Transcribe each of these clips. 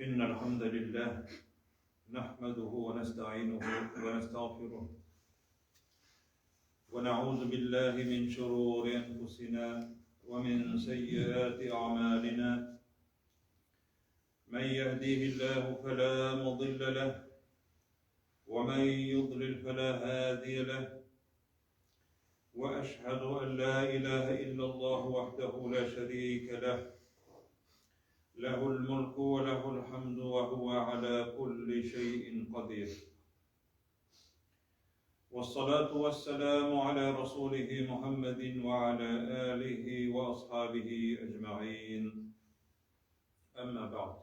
إن الحمد لله نحمده ونستعينه ونستغفره ونعوذ بالله من شرور أنفسنا ومن سيئات أعمالنا من يهديه الله فلا مضل له ومن يضلل فلا هادي له وأشهد أن لا إله إلا الله وحده لا شريك له له الملك وله الحمد وهو على كل شيء قدير والصلاة والسلام على رسوله محمد وعلى آله وأصحابه أجمعين أما بعد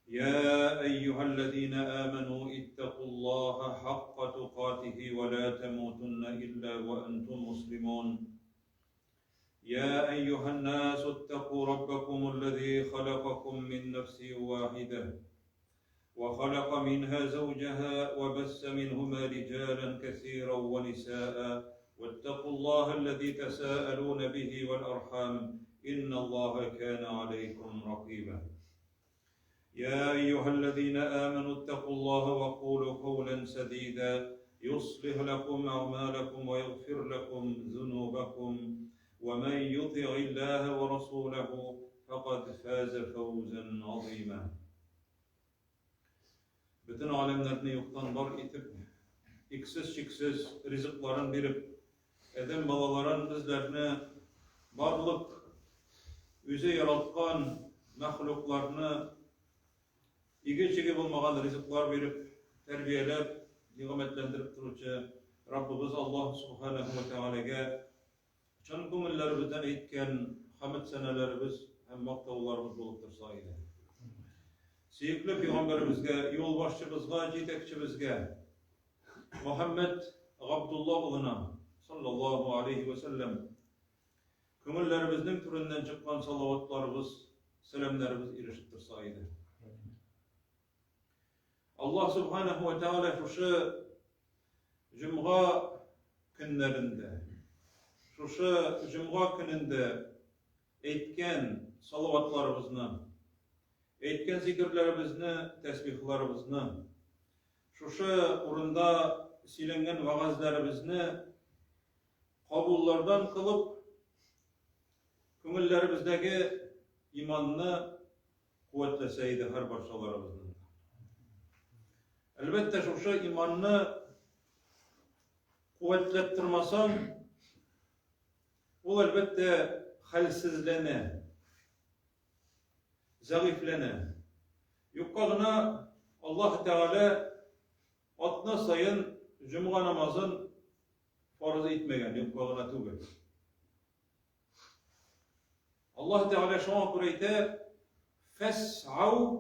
يا أيها الذين آمنوا اتقوا الله حق تقاته ولا تموتن إلا وأنتم مسلمون يا أيها الناس اتقوا ربكم الذي خلقكم من نفس واحدة وخلق منها زوجها وبث منهما رجالا كثيرا ونساء واتقوا الله الذي تساءلون به والأرحام إن الله كان عليكم رقيبا يا أيها الذين آمنوا اتقوا الله وقولوا قولا سديدا يصلح لكم أعمالكم ويغفر لكم ذنوبكم ومن يطع الله ورسوله فقد فاز فوزا عظيما. Bütün alemlerini yoktan var etip, iksiz şiksiz rızıkların verip, Edem balaların bizlerini barlık, üze yaratkan mahluklarını İge bulmagan rızıklar verip, terbiyelep, nimetlendirip duruşu Rabbimiz Allah Subhanahu ve Teala'ya çan kömüllerimizden etken hamd senelerimiz hem maktavlarımız bolup dursa idi. Suyuklu Peygamberimizge, yolbaşçımızga, jetekçimizge Muhammed Abdullah oğluna sallallahu aleyhi ve sellem kömüllerimizden türünden çıkan salavatlarımız, selamlarımız erişip dursa idi. Allah Subhanahu ve Teala şu Cuma günlerinde, şu Cuma gününde etken salavatlarımızı, etken zikirlerimizni, tesbihlarimizni, şu orunda silengen vaazlarimizni kabullardan kılıp, kömüllerimizdeki imanını kuvvetleseydi her başkalarımızın. Elbette şu imanını kuvvetlettirmasan, o elbette halsizlene, zayıflene. Yukarına Allah Teala atna sayın Cuma namazın farz etmegen, yukarına tübet. Allah Teala şu an kureyte fes'av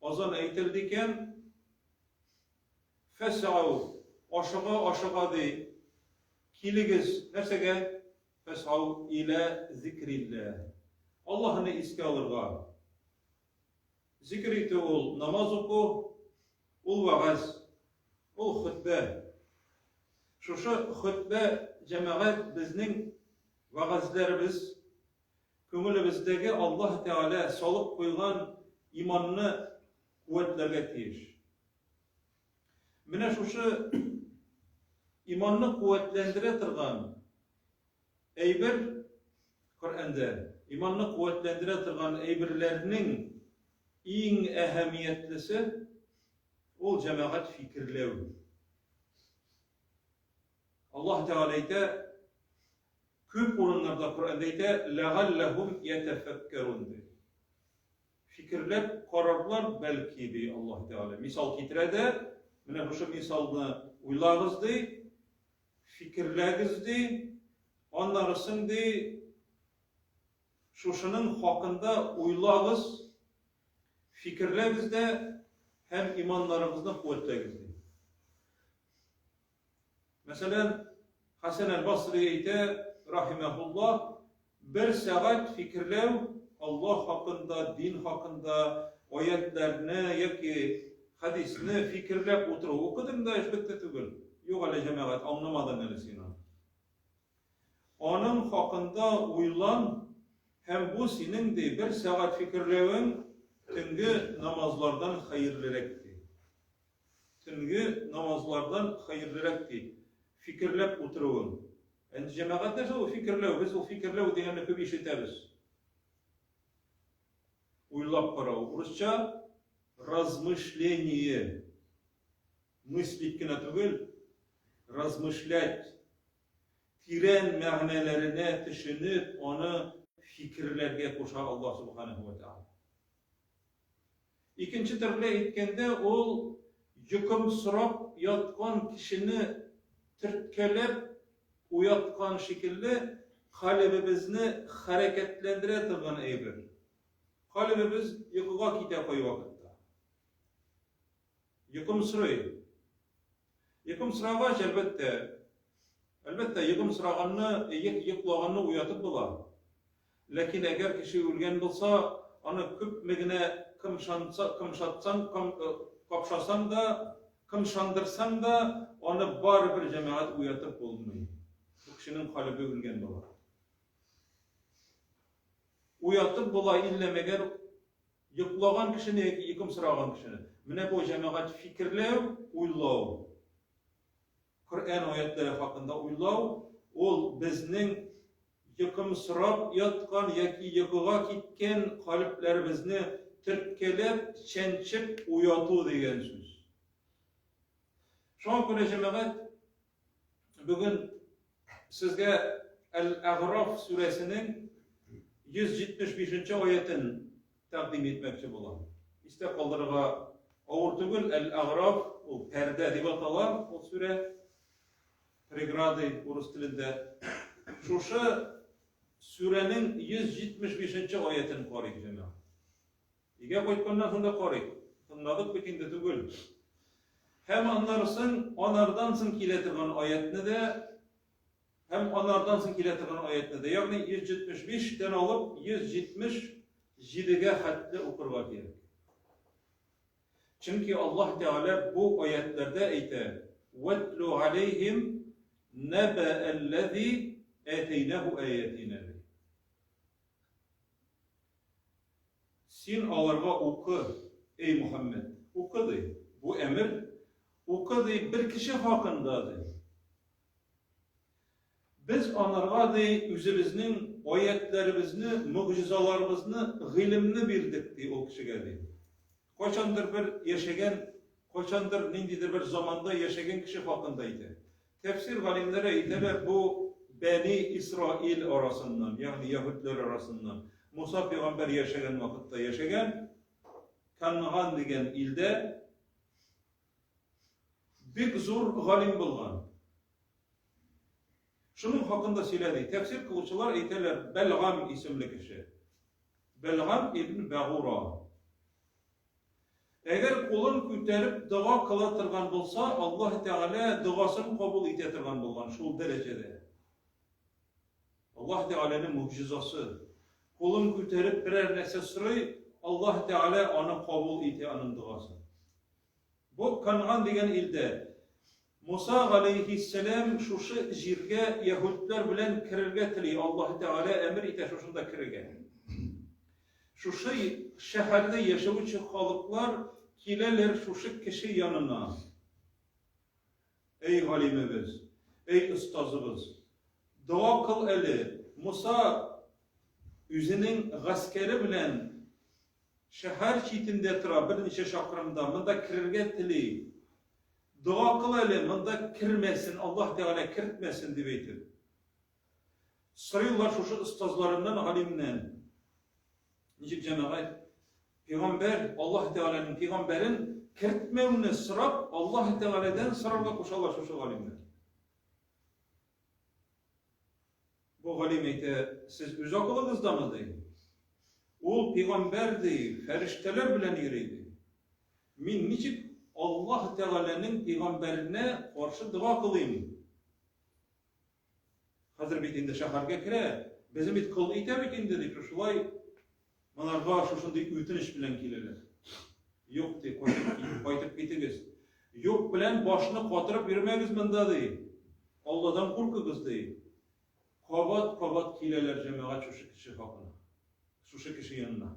azan eğitirdiken fes'av aşağı dey kiligiz nersege fes'av ile zikrillah Allah'ın iski alırga zikr eti ol namaz oku ol vaaz ol hutbe şu hutbe cemaat bizning vaazlarımız kömülümüzdeki Allah Teala salıp koygan imanını kuvvetlerge tiyiş. Mine şu imanını kuvvetlendire tırgan eyber Kur'an'da imanını kuvvetlendire tırgan eyberlerinin en ehemmiyetlisi o cemaat fikirlev. Allah Teala'yı köp orunlarda Kur'an'da لَغَلَّهُمْ يَتَفَكَّرُونَ fikirlep kararlar belki di Allah Teala. Misal kitrede mine şu misalını uylağız di, fikirləgiz di, anlarısın di, şuşunun hakkında uylağız, fikirləgiz de hem imanlarımızda kuvvetləgiz di. Mesela Hasan el-Basri ite rahimehullah bir saat fikirlev Allah hakkında, din hakkında ayetlerini yaki hadisini fikirlep oturup okudum da işbette tügül. Yok öyle cemaat anlamadan neresine. Onun hakkında uyulan hem bu senin de bir saat fikirlevin tüngü namazlardan hayırlırekti. Tüngü namazlardan hayırlırekti. Fikirlep oturuğun. Endi cemaatler o fikirlew, biz o fikirlew deganni köp işitemiz. Uylap karau. Rusça размышление. Мыслить gine tugul, размышлять. Tiren ma'nelerine düşünüp onu fikirlerge koşar Allah Subhanahu ve Teala. İkinci türlü etkende ol yıkım sırap yatkan kişini türtkelep uyatkan şekilde kalbimizni hareketlendire turgan eybir. Kalbimiz yıkıga kite koy vakitte. Yıkım sırayı. Yıkım sıravaç elbette yıkım sırağanını, yıklağanını uyatıp bular. Lakin eğer kişi ölgen bulsa, onu küpmegine kımşatsan, kapşasan da, kımşandırsan da, onu bar bir cemaat uyatıp bulmayı. Bu kişinin kalbi ölgen bular. Uyatıp bulay illemeger, yıklağan kişini, yıkım sırağan kişini. Mine bu cemaat fikirlev, uylav. Kur'an ayetleri hakkında uylav, ol bizning yıkım sırap yatkan yaki yıkıga gitken kalplerimizni türtkelep, çençip uyatı degen söz. Şoň göre cemaat bugün sizge El-A'raf suresinin 175. ayetini takdim etmekçi bolam. İste kaldırıga awur tugul El-A'raf, o perde dep atalar, o sure Pregrady Rus tilinde. Şuşa surenin 175. ayetini qarayk cemaat. Ege koytkandan sonra qarayk. Tınladık bitinde tugul. Hem anlarsın, onardansın kiletirgan ayetini de, hem onardansın kiletirgan ayetini de. Yani 175'ten alıp 177'ge hatli okurga gerek. Çünkü Allah Teala bu ayetlerde ayette وَاتْلُ عَلَيْهِمْ نَبَأَ الَّذ۪ي اَتَيْنَهُ اَيَتِنَا. Sin alarga oku ey Muhammed. Okudu. Bu emir okudu bir kişi hakkındadır. Biz onlarga de üzümüzün ayetlerimizni, mucizalarımızını, ilimni bildik diye o kişiye de. Koçandır bir yaşayan, koçandır nindidir bir zamanda yaşayan kişi hakkındaydı. Tefsir galimleri eyteler bu Beni İsrail arasından, yani Yahudiler arasından Musa peygamber yaşayan vakitte yaşayan Kan'an degen ilde bir zor galim bulgan. Şunun hakkında söyledi. Tefsir kılıççılar eyteler Belgam isimli kişi. Belgam ibn Ba'ura. Eğer kolun küterip dua kılatırgan bulsa Allah Teala duasını kabul edetirgan bulgan şu derecede. Allah Teala'nın mucizası. Kolun küterip birer nese sırayı Allah Teala onu kabul ete onun duası. Bu Kan'an degen ilde Musa aleyhisselam şuşu jirge Yahudiler bilen kirerge tili Allah Teala emir ete şuşunda kirerge. Şuşu şehirde yaşavuçu halıklar kileler şuşu kişi yanına. Ey halimimiz, ey ustazımız, dua kıl eli. Musa üzünün gaskeri bilen şehir çitinde tıra bir neçe şakırımda mında kirerge tili. Dua kıl eli, mında kirmesin, Allah Teala kirtmesin dibeytir. Sırıyorlar şuşu ustazlarından, halimden. Nicik cemaat, Peygamber, Allah Teala'nın Peygamberin kirtmevini sırap, Allah Teala'dan sırarga koşarlar şuşu galimler. Bu galim eyte, siz üz akılınızda mı değil? O Peygamber değil, ferişteler bilen yeriydi. Min nicik Allah Teala'nın Peygamberine karşı dua kılayım. Hazır bitinde şaharga kire, bizim it kıl ite bitinde dedik, şulay, onlarga şuşunday ütünüş bilen kileler. Yok de, koytup gitiniz. Yok bilen başını katırıp yürümegiz mında değil. Allah'dan korkuguz değil. Kabat kileler cemaat şuşu kişi hakkına. Şuşu kişi yanına.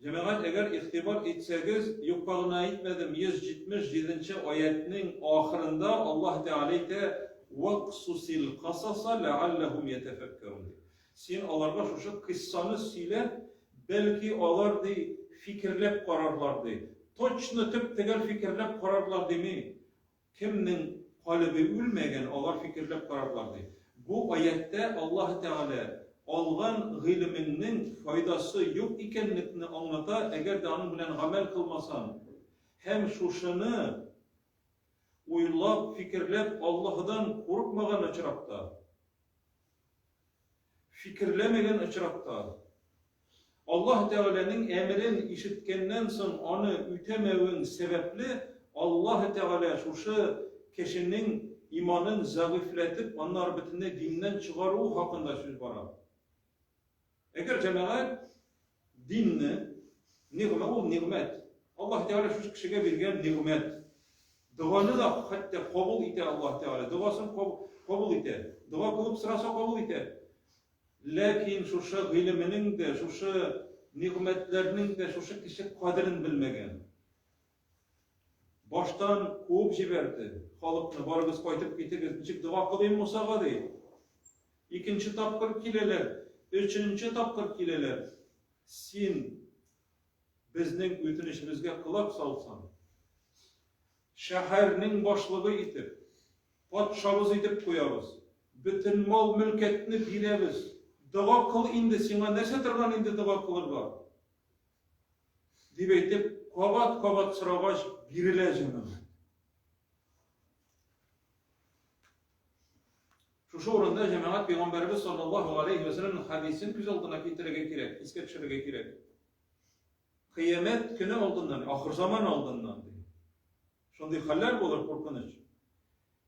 Cemaat eğer ihtibar etseniz, yukarına aytmadım 177. ayetinin ahirinde Allah Teala ite وَقْسُسِ الْقَصَصَ لَعَلَّهُمْ يَتَفَكَّرُونَ. Sen onlarga şu kıssanı söyle, belki onlar da fikirlep kararlardı. Toçnu tüp tegel fikirlep kararlardı mı? Kimnin kalbi ülmegen onlar fikirlep kararlardı. Bu ayette Allah Teala algan ilminin faydası yok ikenlikini anlata, eğer de onun bilen amel kılmasan, hem şuşunu uylap, fikirlep Allah'dan korkmagan açırakta, fikirlemegen açırakta, Allah Teala'nın emrin işitkenden son onu ütemevin sebepli, Allah Teala şuşu kişinin imanın zayıfletip, onlar bütünde dinden çıkarığı hakkında söz var. Eğer cemaat dinni, nimet ol nimet. Allah Teala şu kişiye vergen nimet. Duanı da hatta kabul ite Allah Teala. Duasını kabul ite. Dua kılıp sırası kabul ite. Lakin şu ilminin de, şu nimetlerinin de şu kişi kadrini bilmegen. Baştan kovup jiberdi. Halkını barıgız qaytıp getiriz. Nechik dua kılayım Musaga değil. İkinci tapkır kileler. Üçüncü tapkır kileler. Sen bizning ötünüşümüzge kulak salsan, şehirnin başlığı itip, patşabız itip koyarız, bütün mal mülketini bileriz. Dua kıl indi, sana nese tırgan indi dua kılırlar. Dib etip, kabat sıragaş birileceğim. Şu oranda cemaat Peygamberimiz sallallahu aleyhi ve sellem'in hadisini göz aldığına getirege gerek, iske düşürege gerek. Kıyamet günü olduğundan, ahir zaman olduğundan. Şunday haller olur korkunç.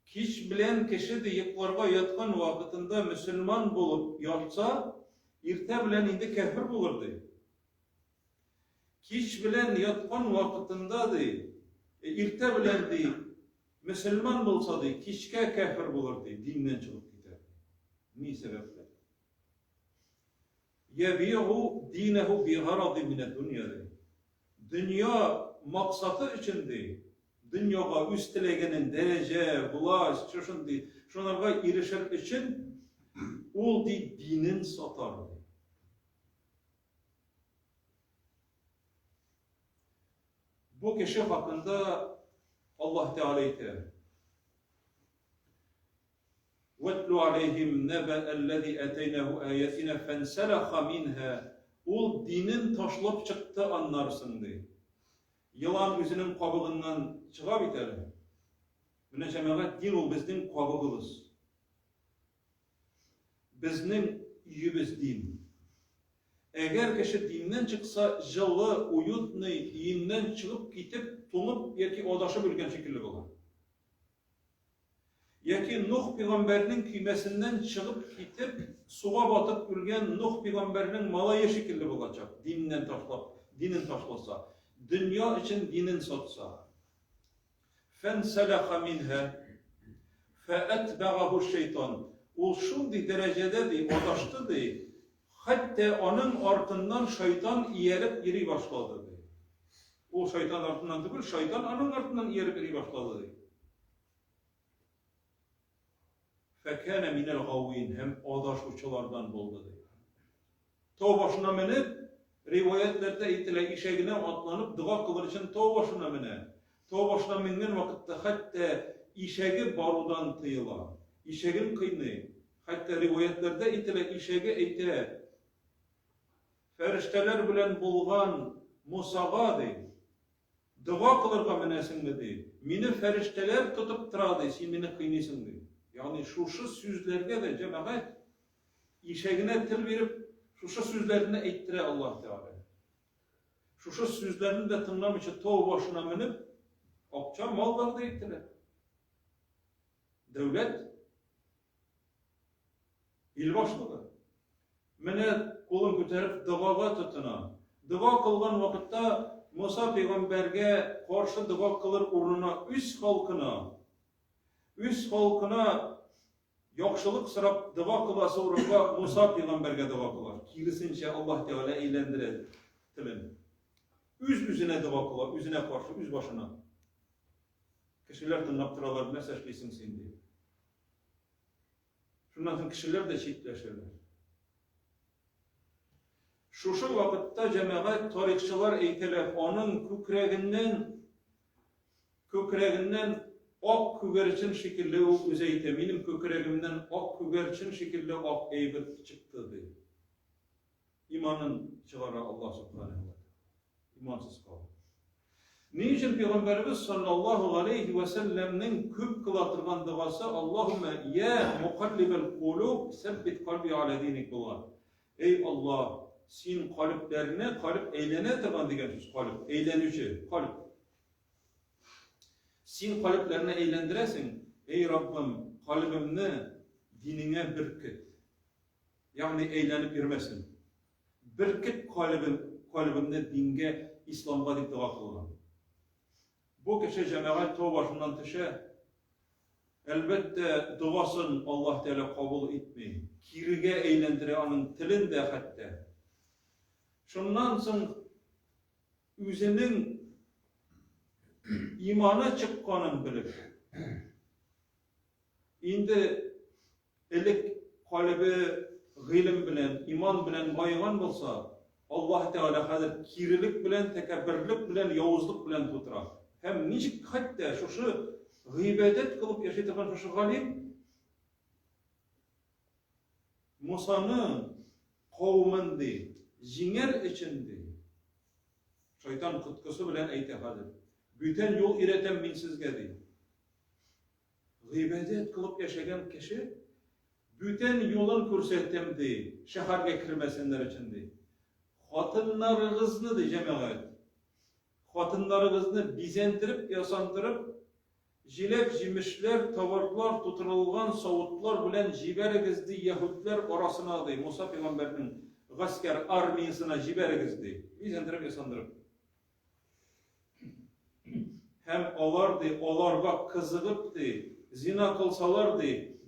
Kiş bilen kişi de yıklarga yatkan vakitinde Müslüman bulup yatsa, irte bilen indi kafir bulur deyip. Kiş bilen yatkan vakitinde de, irte bilen de Müslüman bulsa da kişke kafir bulur deyip, dinden çıkıp gider. Ne sebeple? Yebi'u dinehu bi haradi mine dünya deyip. Dünya maksatı için değil. Dünyaga üstelegenin derece, bulaş, şunlarga erişir için ol dinin satar. Bu kişi hakkında Allah Teala iter. وَاتْلُ عَلَيْهِمْ نَبَأَ الَّذِي أَتَيْنَهُ آيَاتِنَا فَانْسَلَخَ مِنْهَا. Ol dinin taşlap çıktı anlarsın diye. Yılan özünün kabığından çığa biter. Mine cemaat din ol bizden kabığımız. Bizden yüyübüz din. Eğer kişi dinden çıksa жылы, uyutni, dinden çıkıp gitip, tonup, yaki odaşı bölgen şekilli olur. Yaki Nuh peygamberinin küymesinden çıkıp gitip, suğa batıp ülgen Nuh peygamberinin malaya şekilli olacak. Dinin taşlasa. Dünya için dinin satsa. فَانْسَلَخَ مِنْهَا فَاَتْبَغَهُ şeytan. O şundi derecede de, odaştı de, hatta onun ardından şeytan iyerip yeri başladı de. O şeytan ardından değil, şeytan onun ardından iyerip yeri başladı de. فَكَانَ مِنَ الْغَوِينَ. Hem odaş uçulardan buldu de. Tağ başına menip, rivayetlerde itile işegine atlanıp dua kılır için tağ başına mine. Tağ başına minen vakitte hatta işegi barudan tıyıla. İşegin kıyını. Hatta rivayetlerde itile işegi ite. Ferişteler bilen bulgan Musa'ga deyip. Dua kılırga minesin deyip. Mini ferişteler tutup tıradı. Sen mini kıynisin deyip. Yani şu sözlerge de cemaat işegine til verip şu sözlerini eyttire Allah Teala. Şu sözlerini de tınlam için tağ başına minip akça malları da eyttire. Devlet il başlığı. Mene kolun köterip duaga tutuna. Dua kılgan vakitte Musa peygamberge karşı dua kılır uğruna üst halkına yakşılık sırap dua kılası uğruna Musa peygamberge dua kılar. Kirisince Allah Teala eğlendirir tilini. Üz-üzüne dua kıla, üzüne karşı, üz başına. Kişiler tınlap tıralar, ne seçliysin sen diye. Şundan sonra kişiler de çiftleşirler. Şu vakitte cemaat tarihçiler eyteler, onun kökreğinden ok küverçin şekilde o üzeyte, benim kökreğimden ok küverçin şekilde ok eybet çıktı diye. İmanın çığara Allah subhanahu wa ta'ala. İmansız kaldı. Niçin Peygamberimiz sallallahu aleyhi ve sellem'nin küp kılatırgan duası Allahümme ya mukallibel kulub sebbit kalbi ala dinik bulan. Ey Allah, sin kalplerine kalp eylene taban degen söz kalp, eylenici kalp. Sin kalplerine eğlendiresin. Ey Rabbim, kalbimni dinine birkit. Yani eğlenip girmesin. Birkit kalbimni dinge, İslam'a dip dua kılgan. Bu kişi cemaat to başından tışa, elbette duasın Allah Teala kabul etmeyi. Kirige eğlendire onun tilinde hatta. Şundan sonra üzerinin imana çıkkanın bilip, indi elik kalbi g'ilim bilen, iman bilen bayıgan bolsa, Allah Teala hadir kirilik bilen, tekebbirlik bilen, yavuzluk bilen tuturar. Hem nicik hatta şu gıybetet kılıp yaşaytıkan şu galim, Musa'nın kavmindi, jinger içindi. Şeytan kıtkısı bilen eyti hadir. Bütün yol ireten minsizge değil. Gıybetet kılıp yaşayan kişi, bütün yolun körsettem değil, şeharga kirmesinler için değil. Hatınlarınızını da cemaat, hatınlarınızını bizendirip, yasandırıp, jilek, jimişler, tavarlar, tuturulgan savutlar bilen jiberigizdi Yahudler orasına değil. Musa Peygamber'in gasker armiyasına jiberigizdi. Bizendirip, yasandırıp. Hem olarga kızıgıptı, zina kılsalardı,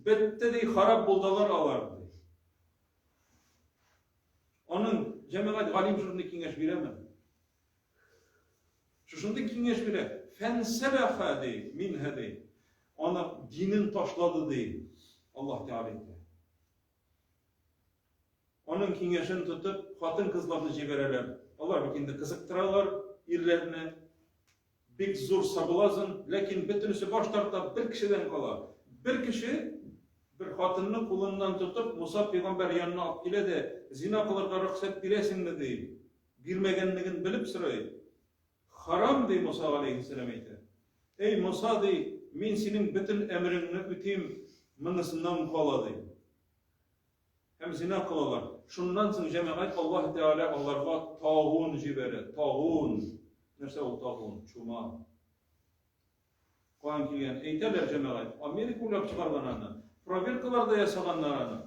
bette de harap buldalar alardı. Onun cemaat galim şurunda kengeş biremem. Şurunda kengeş bire, fenselaha dey, minhe dey. Ona dinin taşladı dey, Allah Teala'ydı. Onun kengeşini tutup, hatın kızlarını cibereler. Onlar bakında kızıktıralar irlerine. Bek zor sabılazın, lakin bütünüsü baş tarafta bir kişiden kalar. Bir kişi, bir hatınını kulundan tutup, Musa Peygamber yanına alıp ile de, zina kılarga ruhsat bilesin mi değil. Bilmegenligin bilip sırayı. Haram dey Musa aleyhisselam eyte. Ey Musa dey, min senin bütün emrini üteyim, mınısından kala dey. Hem zina kılarlar. Şundan sonra cemaat Allah Teala onlarga tağun jibere, tağun. Nerse o tağun, çuma. Koyan kilgen, eyteler cemaat, Amerika uylap çıkarganlarını, proverkalarda yasaganlarını,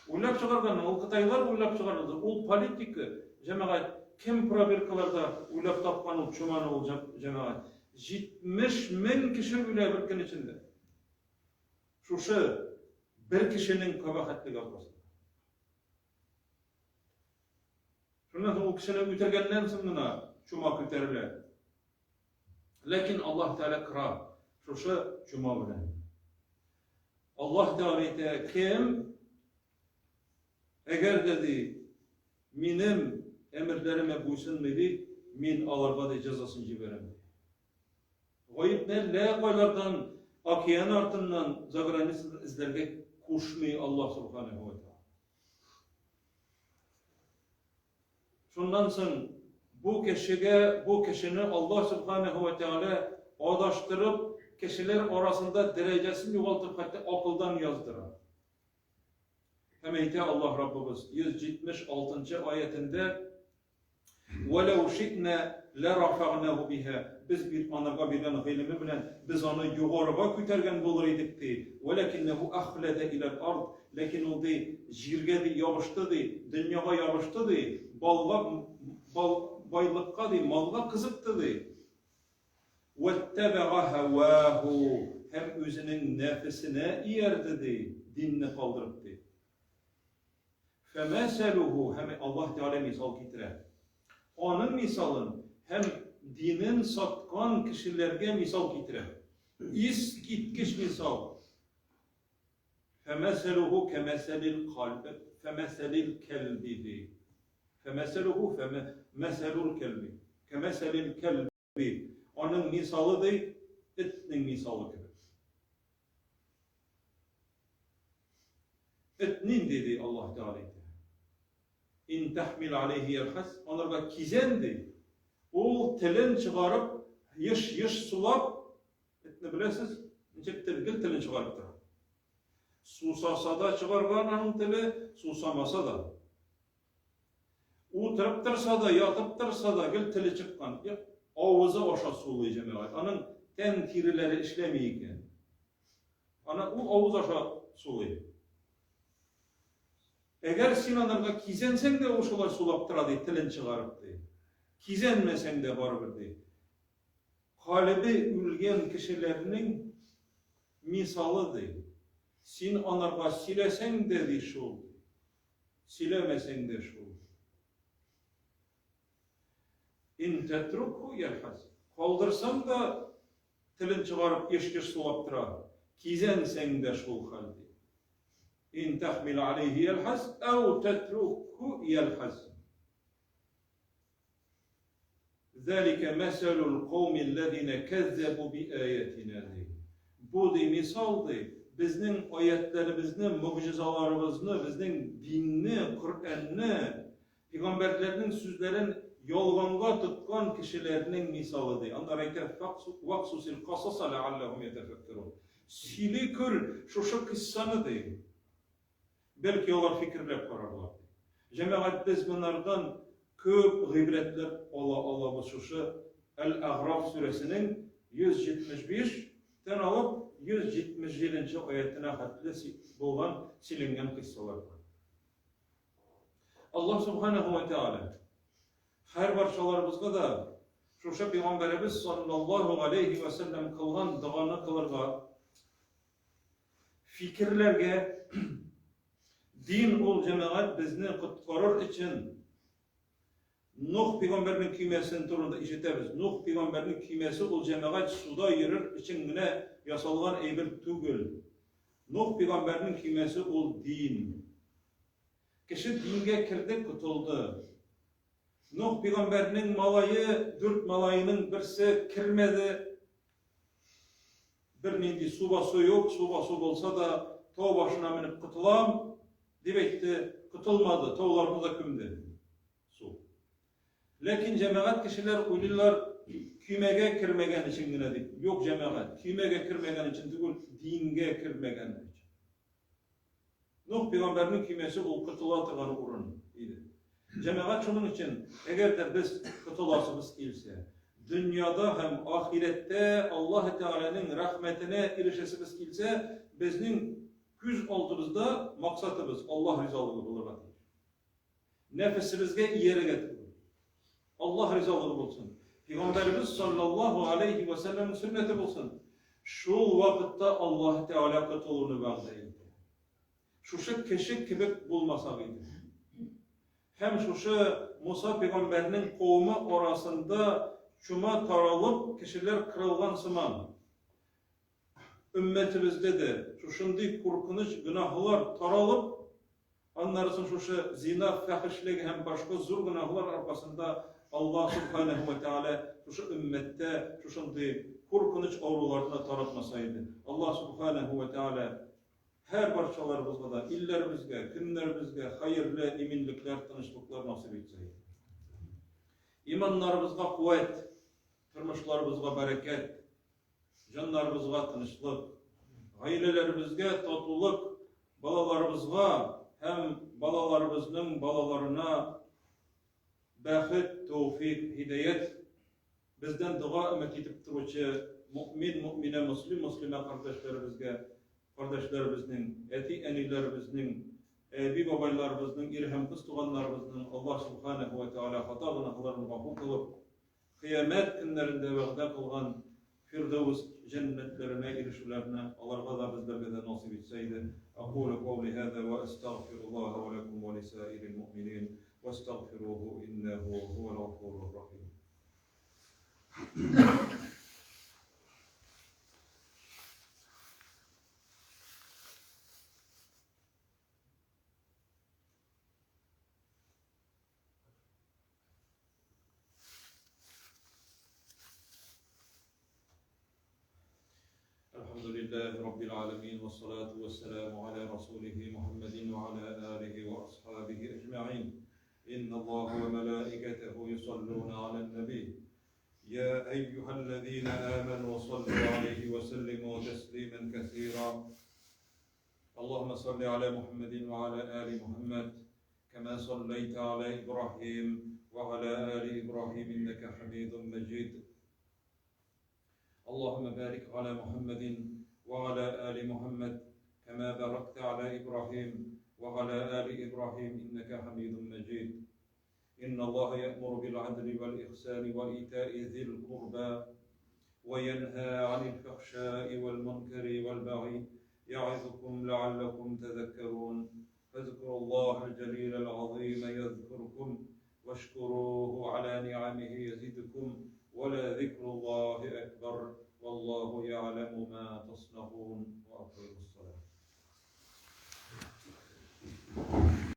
uylap çıkarganlarını, o Kıtaylar uylap çıkarganlarını, o politika, cemaat, kim proverkalarda uylap tapkan o çumanı olacak cemaat? 70.000 kişi uylap birken içinde. Şuşu, bir kişinin kabahatli kalması. Şundan sonra o kişinin ütergenden sınırına, Cuma küteriler. Lakin Allah Teala kırar. Şuşa Cuma bilen. Allah Teala kim eğer dedi benim emirlerime buysunmaydı, min alarga da cezasını ciberem. Gayipten la koylardan akiyan artından zagranis izlerge koşmayı Allah Subhanahu wa Ta'ala. Şundan sonra bu kişini Allah Subhanahu ve Teala adaştırıp kişiler arasında derecesini yuvaltıp hatta akıldan yazdırar. Hem Allah Rabbimiz 176. ayetinde وَلَوْ شِئْنَا لَرَفَعْنَهُ بِهَا Biz bir anaga bilen ilmi bilen biz onu yukarıga kütergen bulur idik de وَلَكِنَّهُ أَخْلَدَ إِلَى الْأَرْضِ Lakin o de jirge de yavıştı de dünyaya yavıştı de baylıkka de malga kızıktı de وَاتَّبَغَ هَوَاهُ Hem özünün nefsine iyerdi de dinini kaldırıp de فَمَثَلُهُ Hem Allah Teala misal getirer. Onun misalın hem dinin satkan kişilerge misal getirir. İs gitkiş misal. فَمَثَلُهُ كَمَثَلِ الْقَلْبِ فَمَثَلِ الْكَلْبِ diye. فَمَثَلُهُ فَمَثَلُ الْكَلْبِ كَمَثَلِ الْكَلْبِ. Onun misalı değil, etinin misalı gibi. Etnin dedi Allah Teala. İn tahmil aleyhi yelhas. Onlarga kizendi. O telin çıkarıp, yış sulap, etini bilesiz, necip telin çıkarıp durur. Susasa da çıkargan onun tili, susamasa da. Oturup dursa da, yatıp dursa da, gel tili çıkkan. Ağızı aşağı sulayacağım. Onun ten tirileri işlemeyken. Ana o ağız aşağı sulayıyor. Eğer sen onlarga kizensen de o şolar sulap duradı, tilin çıkarıp deyip. Kizenmesen de baribir deyip. Kalbi ülgen kişilerinin misalı deyip. Sen onlarga silesen de de şol. Silemesen de şol. İn tetrukhu yelhaz. Kaldırsan da tilin çıkarıp yeşkiş sulap durar. Kizensen de şol halde. İn tahmil aleyhi yelhaz ev tetrukhu yelhaz. ذَلِكَ مَثَلُ الْقَوْمِ الَّذِينَ كَذَّبُوا بِآيَاتِنَا. Bu de misaldı. Bizning oyatlarimizni, mucizalarimizni, bizning dinni, Qur'onni, peygamberlerning so'zlarini yolg'onga tutgan kishilarning misalıdır. Onlar aytadi: "Vaqsusil qasasa la'allahum yetefekkerun." Sili kür şu kıssani deydi. Belki onlar fikirlep qararlar. Cemaat biz bunlardan köp g'ibretler olamız şu El-A'raf suresinin 175'ten alıp 177. ayetine hatlı bolan silingen kıssalar var. Allah Subhanahu ve Teala her barşalarımızda da şu Peygamberimiz sallallahu aleyhi ve sellem kılgan dağını kılırga, fikirlerge, din ol cemaat bizni kutkarır için Nuh peygamberinin küymesinin turunda işitemiz. Nuh peygamberinin küymesi ol cemaat suda yürür için güne yasalgan eybir tügül. Nuh peygamberinin küymesi ol din. Kişi dinge kirdi kutuldu. Nuh peygamberinin malayı, 4 malayının birisi kirmedi. Bir neydi su yok, su olsa da tağ başına minip kutulam, dibekti, kutulmadı, tağlarımıza kümdü. Su. Lakin cemaat kişiler uylular küymege kirmegen için yine değil. Yok cemaat, küymege kirmegen için değil, dinge kirmegen için. Nuh peygamberinin küymesi o kutulatığını urun idi. Cemaat şunun için, eğer de biz kutulasımız ilse, dünyada hem ahirette Allah Teala'nın rahmetine erişesimiz ilse, bizning güz olduğumuzda maksatımız Allah rizalığı bulur. Nefesimizge yere getirir. Allah rizalığı bulsun. Peygamberimiz sallallahu aleyhi ve sellem sünneti bulsun. Şu vakitte Allah Teala kutuluğunu bağlayın. Şu kişi kibik bulmasa idi. Hem şu Musa peygamberinin kavmi arasında şuma taralıp kişiler kırılgan sıman. Ümmetimizde de şunday korkunç günahlar taralıp onların şu zina, fahişlik hem başka zor günahlar arkasında Allah Subhanahu ve Teala şu ümmette şunday korkunç avrularına taratmasaydı. Allah Subhanahu ve Teala her parçalarımızda da illerimizge, günlerimizge hayırlı eminlikler, tanışlıklar nasip etseydi. İmanlarımızga kuvvet, turmuşlarımızga bereket, canlarımızga tanışlık, ailelerimizge tatlılık, balalarımızga hem balalarımızın balalarına bəxit, tevfik, hidayet bizden dua ümit edip duruşu mü'mine, muslime kardeşlerimizin, eti enilerimizin, bir babaylarımızın, irham kız tuğanlarımızın Allah Subhanahu ve Teala hata günahlarını gafur kılıp, kıyamet günlerinde vəqdə kılgan Firdevs cennetlerine erişilerine Allah'a da bizlerge de nasip etseydi. Aqulu qavli hâzâ ve estağfirullâhe ve lekum ve lisâiril mu'minin ve estağfiruhu innehu huvel gafurur الحمد لله رب العالمين والصلاة والسلام على رسوله محمد وعلى آله وأصحابه أجمعين. إن الله وملائكته يصلون على النبي يا أيها الذين آمنوا صلوا عليه وسلموا تسليما كثيرا. اللهم صل على محمد وعلى آل محمد كما صليت على إبراهيم وعلى آل إبراهيم إنك حميد مجيد. اللهم بارك على محمد وعلى آل محمد كما باركت على إبراهيم وعلى آل إبراهيم إنك حميد مجيد. إن الله يأمر بالعدل والإحسان وإيتاء ذي القربى وينهى عن الفحشاء والمنكر والبغي يعظكم لعلكم تذكرون. فاذكروا الله الجليل العظيم يذكركم واشكروه على نعمه يزدكم ولذكر الله أكبر والله يعلم ما تصنعون. وأقيموا الصلاة.